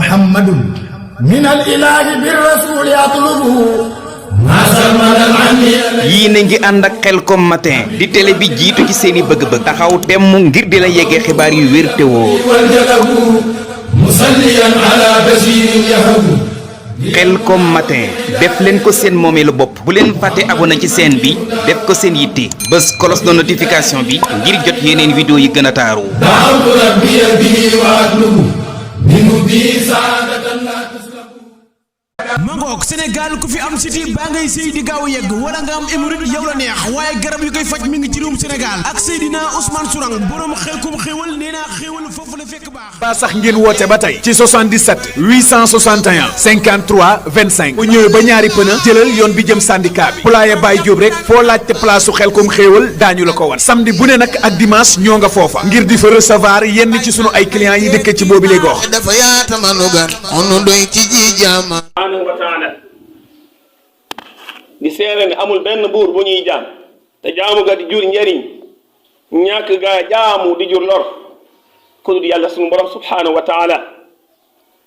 محمد من الإله بالرسول يطلبه yii na ngi ànd ak Khelcom matin di télé bi jiitu ci seeni bëgg-bëgg taxaw temm ngir di la yeggee xibaar yu wér te wóor Khelcom matin def leen ko seen moomeelu bopp bu leen fàtte abonné ci chaîne bi def ko seen yitte bés cloche de notification bi ngir jot yeneen vidéo yi gën a taaru mangook Sénégal ku fi am siti baa ngay sëy di gaaw yegg wala nga am hémorroïde yow la neex waaye garab yu koy faj mi ngi ci réewum Sénégal ak Seydina Ousmane Sourang borom Khelcom xéwal nee naa xéwal foofu la fekk baax ba sax ngeen woote ba tey ci 77 861 53 25 bu ñëwee ba ñaari pëna jëlal yoon bi jëm syndicat bi Poulaye Baye Diop rek foo laajte place su Khelcom xéwal daañu la ko wan samedi bu ne nag ak dimanche ñoo nga foofa ngir di fa recevoir yenn ci sunu ay clients yi dëkk ci boobu lay gox dafa yaatama nugan onu doy ci ji jaama subhanahu wa taala di seere ne amul benn buur bu ñuy jaam te jaamu ga di jur njariñ ñàkk ga jaamu di jur lor ku dul yàlla sunu borom subhanahu wa taala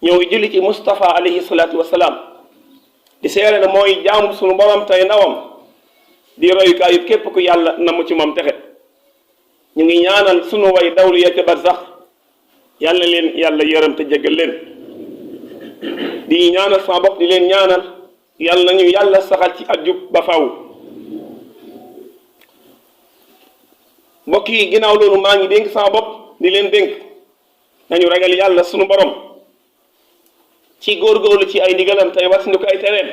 ñoo ngi julli ci Mustafa alayhi salatu wasalaam di seere ne mooy jaamu sunu borom tey ndawam di royukaayu képp ku yàlla namu ci moom texe ñu ngi ñaanal sunu way dawlu ya ca barzax yàlla leen yàlla yërëm te jéggal leen di ñaanal sama bopp di leen ñaanal yàlla nañu yàlla saxal ci ak jub ba faw mbokk yi ginnaaw loolu maa ngi dénk sama bopp di leen dénk nañu ragal yàlla sunu borom ci góorgóorlu ci ay ndigalam tey wattandiku ko ay tereem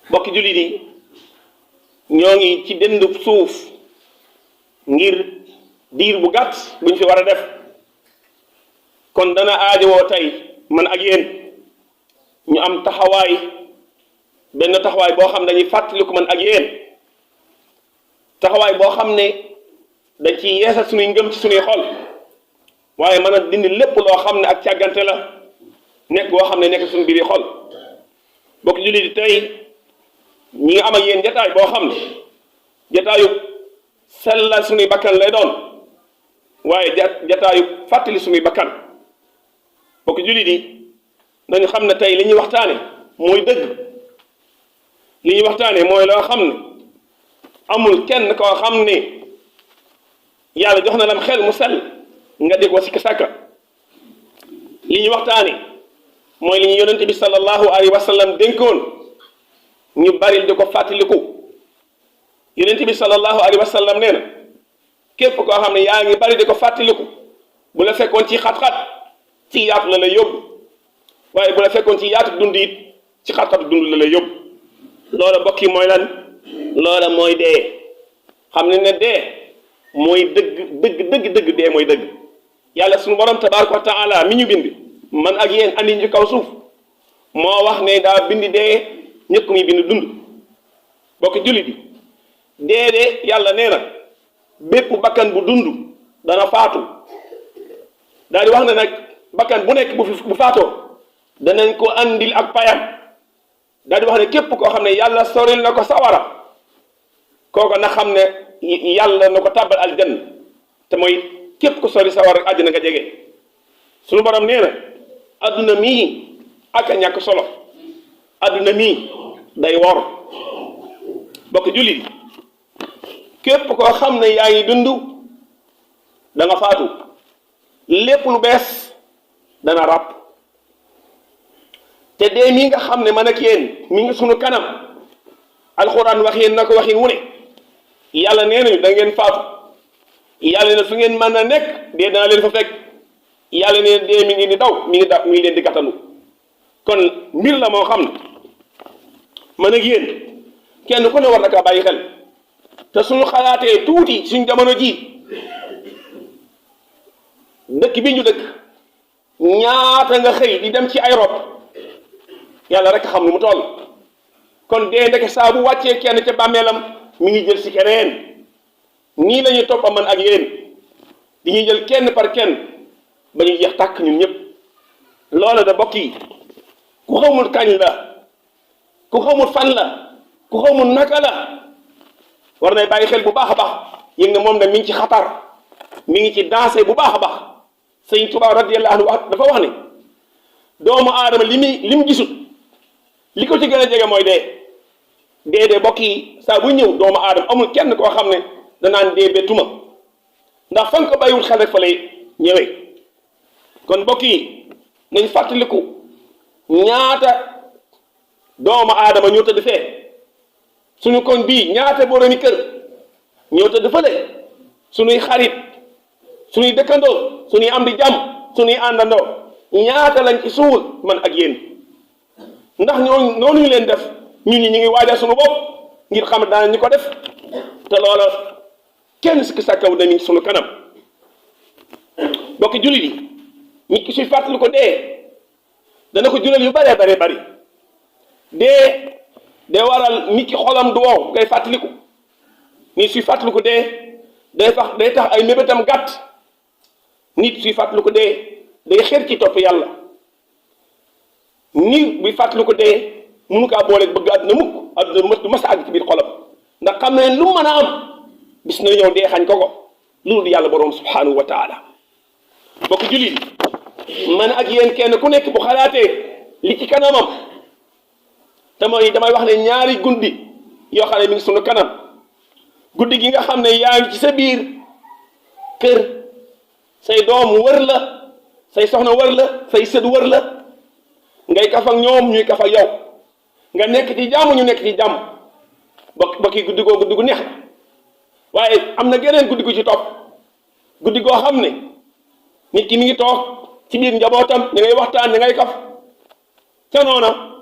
mbokki jullit yi ñoo ngi ci dëndu suuf ngir diir bu gàtt buñ fi war a def kon dana aajowoo tey man ak yéen ñu am taxawaay benn taxawaay boo xam ne dañuy fàttaliku man ak yéen taxawaay boo xam ne dañ ci yeesal suñuy ngëm ci suñuy xol waaye mën a dindi lépp loo xam ne ak càggante la nekk boo xam ne nekk suñu biiri xol bokk jullit di tey ñi nga am ak yéen jataay boo xam ne jataayu sellal suñuy bakkan lay doon waaye jataayu fàttali suñuy bakkan bokk jullit yi dañu xam ne tey li ñuy waxtaane mooy dëgg li ñuy waxtaane mooy loo xam ne amul kenn koo xam ne yàlla jox na lam xel mu sell nga di ko sikki sàkka li ñuy waxtaane mooy li ñu yonente bi sallallahu alayhi wa sallam dénkoon ñu baril di ko fàttaliku yonente bi sallallahu alayhi wa sallam nee na képp koo xam ne yaa ngi bari di ko fàttaliku bu la fekkoon ci xat-xat ci yaatu la lay yóbbu waaye bu la fekkoon ci yaatu dund it ci xat-xatu dund la lay yóbbu loola mbokk yi mooy lan loola mooy dee xam ne dee mooy dëgg dee mooy dëgg yàlla suñu borom tabaraka wa taala mi ñu bind man ak yéen andi ñu kaw suuf moo wax ne daa bind dee ñëkk muy bind dund mbokk jullit yi dee de yàlla nee na bépp bakkan bu dund dana faatu daal di wax ne nag bakkan bu nekk bu faatoo danañ ko andil ak payam daal di wax ne képp koo xam ne yàlla soril na ko sawara kooko na xam ne yàlla na ko tàbbal aljanna te mooy képp ko sori sawara rek àddina nga jege suñu borom nee na adduna mii ak a ñàkk solo adduna mii day wor bokk jullit képp koo xam ne yaa ngi dund da nga faatu lépp lu bees dana ràpp te dee mii nga xam ne man ak yéen mi ngi sunu kanam alxuraan wax yéen na ko waxin wu ne yàlla nee nañu da ngeen faatu yàlla ne fu ngeen mën a nekk dee dana leen fa fekk yàlla ne dee mi ngi ni daw mi ngi leen di gàttalu kon mbir la moo xam ne man ak yéen kenn ku ne war na kaa bàyyi xel te suñu xalaatee tuuti suñ jamono ji dëkk bi ñu dëkk ñaata nga xëy di dem ci ay rob yàlla rek xam nu mu toll kon dee ndeke saa bu wàccee kenn ca bàmmeelam mi ngi jël si keneen nii la ñuy toppa man ak yéen di ñuy jël kenn par kenn ba ñu jeex tàkk ñun ñëpp loola da bokk yi ku xamul kañ la ku xamul fan la ku xamul naka la war nay bàyyi xel bu baax a baax yëg ne moom ne mi ngi ci xatar mi ngi ci dansé bu baax a baax sëñ Tuubaa radiyallahu anhu wax dafa wax ne doomu aadama li mu gisut li ko ci gën a jege mooy dee bokk yi saa bu ñëw doomu aadama amul kenn koo xam ne danaan dee bettuma ndax fan ko bàyyiwul xel rek fa lay ñëwee kon bokk yi nañ fàttaliku ñaata doomu aadama ñoo tëdd fee suñu koñ bii ñaata boromi kër ñoo tëdd fële suñuy xarit suñuy dëkkandoo suñuy am di jàmm suñuy àndandoo ñaata lañ ci suul man ak yéen ndax noonu ñu leen def ñun ñi ñu ngi waajal suñu bopp ngir xam ne daan ñu ko def te loola kenn sikki sàkkaw na mi suñu kanam bokki jullit yi nit ki suy fàttali ko dee dana ko jural yu bëree bari dee waral nit ki xolam du wow ngay fàttaliku nit suy fàttaliku dee day tax ay mébétam gàtt nit suy fàttaliku dee day xër ci topp yàlla nit buy fàttaliku dee munu kaa booleeg bëgg àdduna mukk àdduna du mas a àgg ci biir xolam ndax xam ne lu mën a am bis na ñëw dee xañ ko loolu di yàlla boroom subhanahu wa taala bokk jullit man ak yéen kenn ku nekk bu xalaatee li ci kanamam te mooy damay wax ne ñaari guddi yoo xam ne mi ngi sunu kanam guddi gi nga xam ne yaa ngi ci sa biir kër say doom wër la say soxna wër la say sët wër la ngay kaf ak ñoom ñuy kaf ak yow nga nekk ci jàmm ñu nekk ci jàmm ba kii guddi gu neex waaye am na geneen guddi gu ci topp guddi goo xam ne nit ki mi ngi toog ci biir njabootam ña ngay waxtaan ña ngay kaf ca noona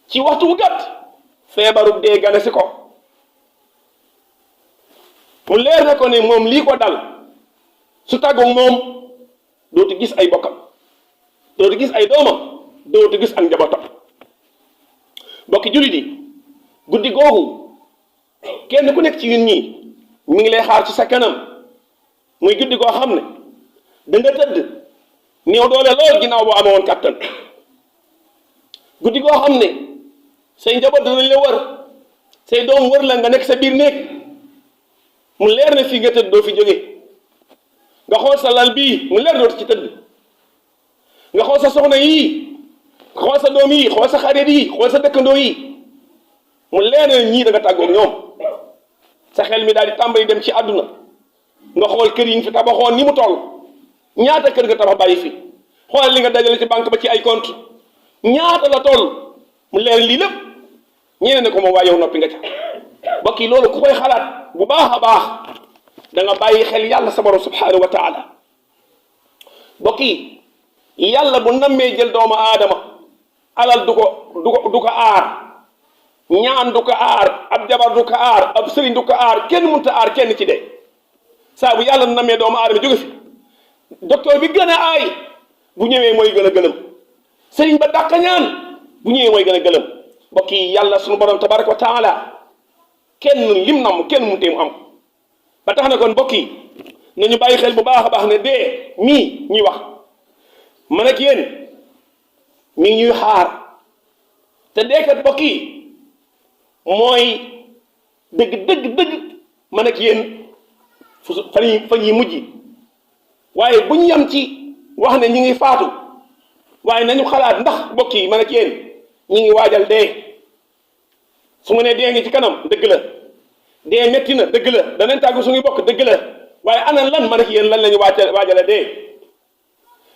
ci waxtu wu gàtt feebaru dee gane si ko mu leer na ko ne moom lii ko dal su tàggoog moom dootu gis ay bokkam dootu gis ay doomam dootu gis ak njabootam bokki jullit yi guddi googu kenn ku nekk ci ñun ñii mi ngi lay xaar ci sa kanam muy guddi goo xam ne da nga tëdd néew doole lool ginnaaw boo amee woon kàttan guddi goo xam ne say njaboot danañ la wër say doom wër la nga nekk sa biir néeg mu leer ne fii nga tëdd doo fi jóge nga xool sa lal bii mu leer dootu ci tëdd nga xool sa soxna yii xool sa doom yi xool sa xarit yi xool sa dëkkandoo yi mu leer ne ñii da nga tàggoog ñoom sa xel mi daal di tàmbali dem ci àdduna nga xool kër yi nga fi tabaxoon ni mu toll ñaata kër nga tabax bàyyi fi xoolal li nga dajale ci banque ba ci ay compte ñaata la toll mu leer lii lépp ñeneen ne ko moom waaye yow noppi nga ca bokk yi loolu ku koy xalaat bu baax a baax da nga bàyyi xel yàlla sa borom subhanahu wa taala bokk yi yàlla bu nammee jël doomu aadama alal du ko aar ñaan du ko aar ab jabar du ko aar ab sëriñ du ko aar kenn mënut a aar kenn ci dee saa bu yàlla nammee doomu aadama jóge fi docteur bi gën a aay bu ñëwee mooy gën a gëlëm sëriñ ba dàq ñaan bu ñëwee mooy gën a gëlëm mbokk yi yàlla sunu borom tabaraka wa taala kenn lim nam kenn mënutee mu am ba tax na kon mbokk yi nañu bàyyi xel bu baax a baax ne dee mii ñuy wax man ak yéen mi ngi ñuy xaar te deekat mbokk yi mooy dëgg man ak yéen fan yi mujj waaye bu ñu yem ci wax ne ñi ngi faatu waaye nañu xalaat ndax mbokk yi man ak yéen ñi ngi waajal dee su ma nee dee ngi ci kanam dëgg la dee metti na dëgg la danañ tàggu suñuy bokk dëgg la waaye ana lan man ak yéen lan la ñu waajale dee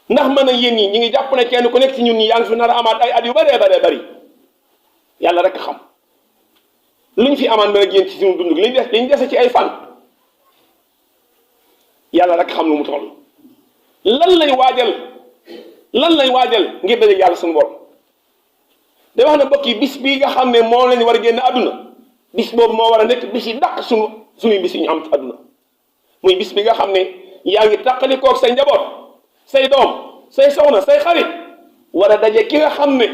ndax man ak yéen ñi ñi ngi jàpp ne kenn ku nekk ci ñun ñi yaa ngi fi nar a amaat ay at yu bëree bëri yàlla rek xam luñ fi amaan man ak yéen ci suñu dund liñ dese ci ay fan yàlla rek xam lu mu toll lan lañ waajal ngir daje yàlla suñu borom da wax ne mbokk yi bis bii nga xam ne moom lañ war a génn àdduna bis boobu moo war a nekk bis yi dàq suñuy bis yi ñu am ci àdduna muy bis bi nga xam ne yaa ngi tàqali koog say njaboot say doom say soxna say xarit war a daje ki nga xam ne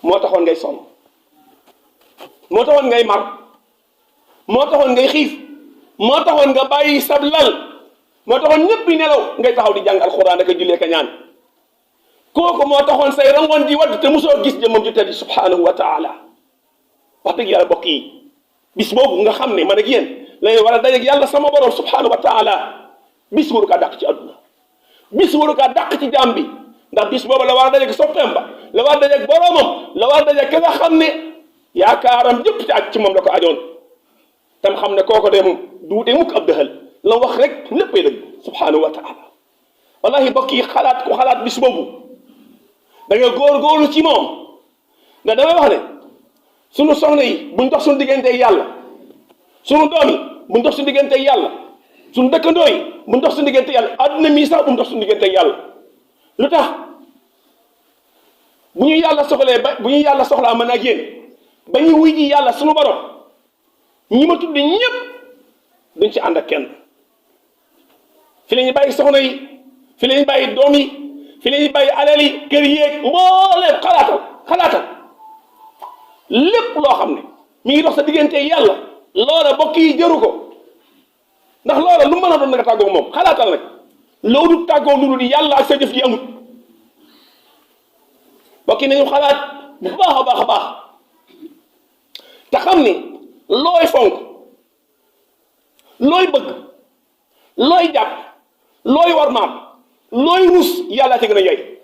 moo taxoon ngay sonn moo taxoon ngay mar moo taxoon ngay xiif moo taxoon nga bàyyi sab lal moo taxoon ñëpp di nelaw ngay taxaw di jàng alxuraan ak jullee ka ñaan kooku moo taxoon say rangoon di wadd te mosoo gis jëmmam ju tedd subhanahu wa taala wax dëgg yàlla bokk yi bis boobu nga xam ne man ak yéen lañu war a dajeeg yàlla sama borom subhanahu wa taala bis waru kaa dàq ci àdduna bis waru kaa dàq ci jaam bi ndax bis booba la war a dajeeg soppeem ba la war a dajeeg boroomam la war a dajeeg ka nga xam ne yaakaaram yëpp ci ak ci moom la ko ajoon tam xam ne kooko de moom duute mukk ab dëxal la wax rek léppay dëgg subhanahu wa taala wallahi bokk yi xalaat ku xalaat bis boobu da nga góorgóorlu ci moom ndax damay wax ne sunu soxna yi buñ dox suñu digganteeg yàlla sunu doom yi buñ dox suñu digganteeg yàlla sunu dëkkandoo yi buñ dox suñu digganteeg yàlla adduna mii sax buñ dox suñu digganteeg yàlla lu tax bu ñu yàlla soxlee ba bu ñu yàlla soxlaa mën ak yéen ba ñu wuy ji yàlla sunu borom ñi ma tudd ñëpp duñ ci ànd ak kenn fi la ñuy bàyyi soxna yi fi la ñuy bàyyi doom yi fi la ñuy bàyyi alal yi kër yéeg mbooleem xalaatal lépp loo xam ne mi ngi dox sa diggante yàlla loola bokk yi jëru ko ndax loola lu mën a doon nga tàggoo moom xalaatal nag loolu tàggoo lu dul yàlla ak sa jëf ji amut bokk yi nañu xalaat bu baax a baax a baax te xam ni looy fonk looy bëgg looy jàpp looy warmaat looy rus yàllaa ci gën a yey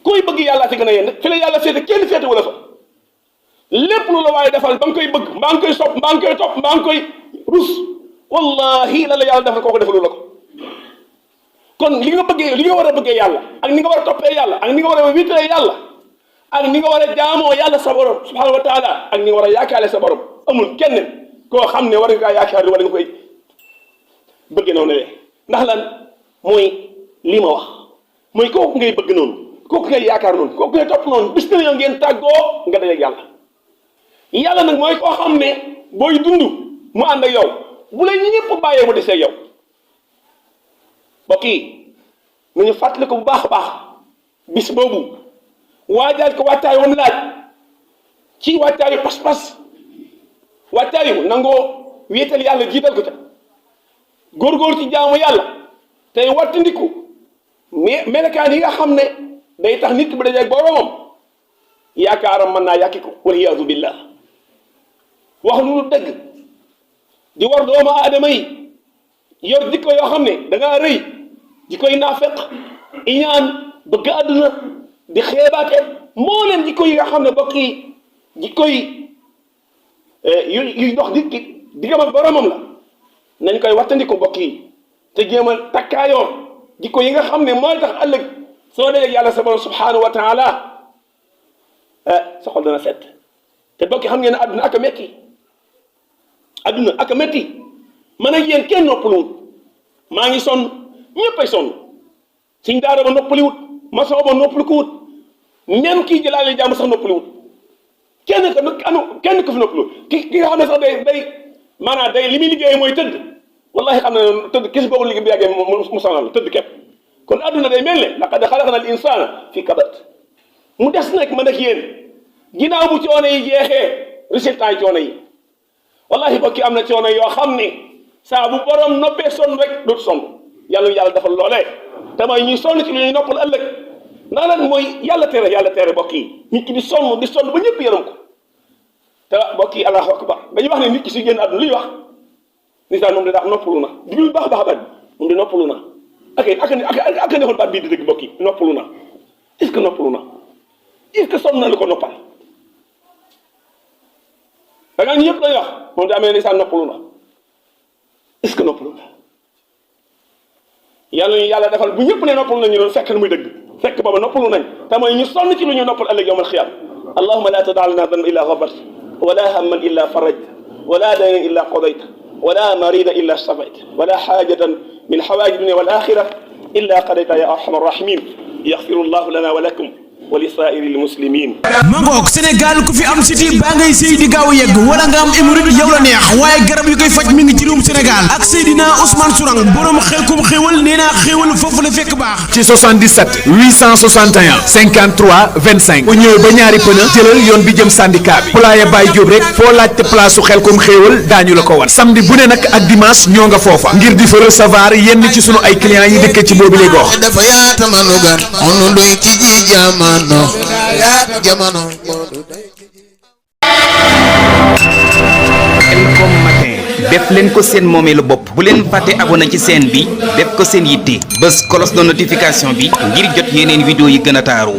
koy bëgg yàllaa ci gën a yey nag fi la yàlla féete kenn féete wala fa lépp lu la waaye defal ba nga koy bëgg mbaa nga koy sopp mbaa nga koy topp mbaa nga koy rus wallahi la la yàlla defal kooku defalu la ko kon li nga bëggee li nga war a bëggee yàlla ak ni nga war a toppee yàlla ak ni nga war a wéetalee yàlla ak ni nga war a jaamoo yàlla sa borom subhanahu wa taala ak ni nga war a yaakaale sa borom amul kenn koo xam ne war nga kaa yaakaar wala nga koy bëgge noonu le ndax lan mooy lii ma wax mooy kooku ngay bëgg noonu kooku ngay yaakaar noonu kooku ngay topp noonu bis na ngeen tàggoo nga dajeeg yàlla yàlla nag mooy koo xam ne booy dund mu ànd ak yow bu la ñëpp bàyyee mu desee yow mbokk yi nañu fàttali ko bu baax a baax bis boobu waajal ko waajtaay woon laaj ci waajtaayu pas-pas waajtaayu nangoo wéetal yàlla jiital ko ca góorgóor ci jaamu yàlla tey wattandiku melekaan yi nga xam ne day tax nit ki bu dajeeg boroomam yaakaaram mën naa yàqi ko waliyaadu billah wax lu dëgg di war doomu aadama yi yor jikko yoo xam ne da ngaa rëy jikkoy naafeq iñaan bëgg àdduna di xeebaate mbooleem jikko yi nga xam ne bokk yi jikko yi yuy dox nit ki diggam ak boromam la nañ koy wattandiku mbokk yi te jéem a takkaayoo jikko yi nga xam ne mooy tax ëllëg soo dee yàlla sa borom subhanahu wa taala sa xol dana set te bokk yi xam ngeen ne àdduna ak a metti àdduna ak a metti man ak yéen kenn noppaluwut maa ngi sonn ñëppay sonn suñ daara ba noppaliwut maçon ba noppali ko wut même kii jëlaale jàmm sax noppali wut kenn ko fi noppalu ki nga xam ne sax day maanaam day li muy liggéey mooy tëdd wallahi xam ne tëdd kis boobu liggéey bi yàggee mu sonal tëdd képp kon adduna day mel ne laqad xalaqna al insana fi kabat mu des nag man ak yéen ginnaaw bu coono yi jeexee résultat yi coono yi wallahi bokki am na coono yoo xam ne saa bu borom noppee sonn rek dootu sonn yàlla defal loolee te mooy ñuy sonn ci lu ñuy noppal ëllëg ndax nag mooy yàlla tere bokk yi nit ki di sonn ba ñëpp yaram ko te bokk yi allahu akbar dañuy wax ne nit ki si génn àdduna lu ñuy wax nit daal moom da daa noppalu na diglu baax baax baat moom di noppalu na ak neexoon baat bii di dëgg bokk yi noppalu na est-ce que noppalu na est-ce que sonn na lu ko noppal da ngaa ñëpp lay wax moom daa mel ni saa noppalu na est-ce que noppalu na yàlla defal bu ñëpp ne noppalu nañu doon fekk na muy dëgg fekk booba noppalu nañ te mooy ñu sonn ci lu ñu noppal ëllëg yawmal xiyaam allahumma la tadaa lana danban illa ghafarta wala hamman illa farajta wala daynan illa qadayta wala maridan illa shafayta wala xaajatan min xawaaji dunya wal axira illa qadayta ya arhamar rahimin yaxfiru llahu lana wa lakum wa li saa'iril muslimin. mangook Sénégal ku fi am siti baa ngay sëy di gaaw a yegg wala nga am hémorroïde yow la neex waaye garab yu koy faj mi ngi ci réewum Sénégal ak Seydina Ousmane Sourang borom xelkom xéwal nee naa xéwal foofu la fekk baax ci 77 861 53 25 bu ñëwee ba ñaari pëna jëlal yoon bi jëm syndicat bi Poulaye Baye Diop rek foo laajte place su xelkom xéwal daañu la ko wan samedi bu ne nag ak dimanche ñoo nga foofa ngir di fa recevoir yenn ci sunu ay clients yi dëkk ci boobu lay gox dafa yaata manugan onu doy ci ji jamano jamano Khelcom matin def leen ko seen moomeelu bopp bu leen fàtte abonné ci chaîne bi def ko seen yitte bës cloche de notification bi ngir jot yeneen vidéo yi gën a taaru.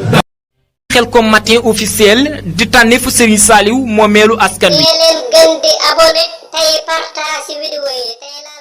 Khelcom matin officiel di tànneefu Serigne Saliou moomeelu askan wi. leen gën di abonné tey partage vidéo yi tey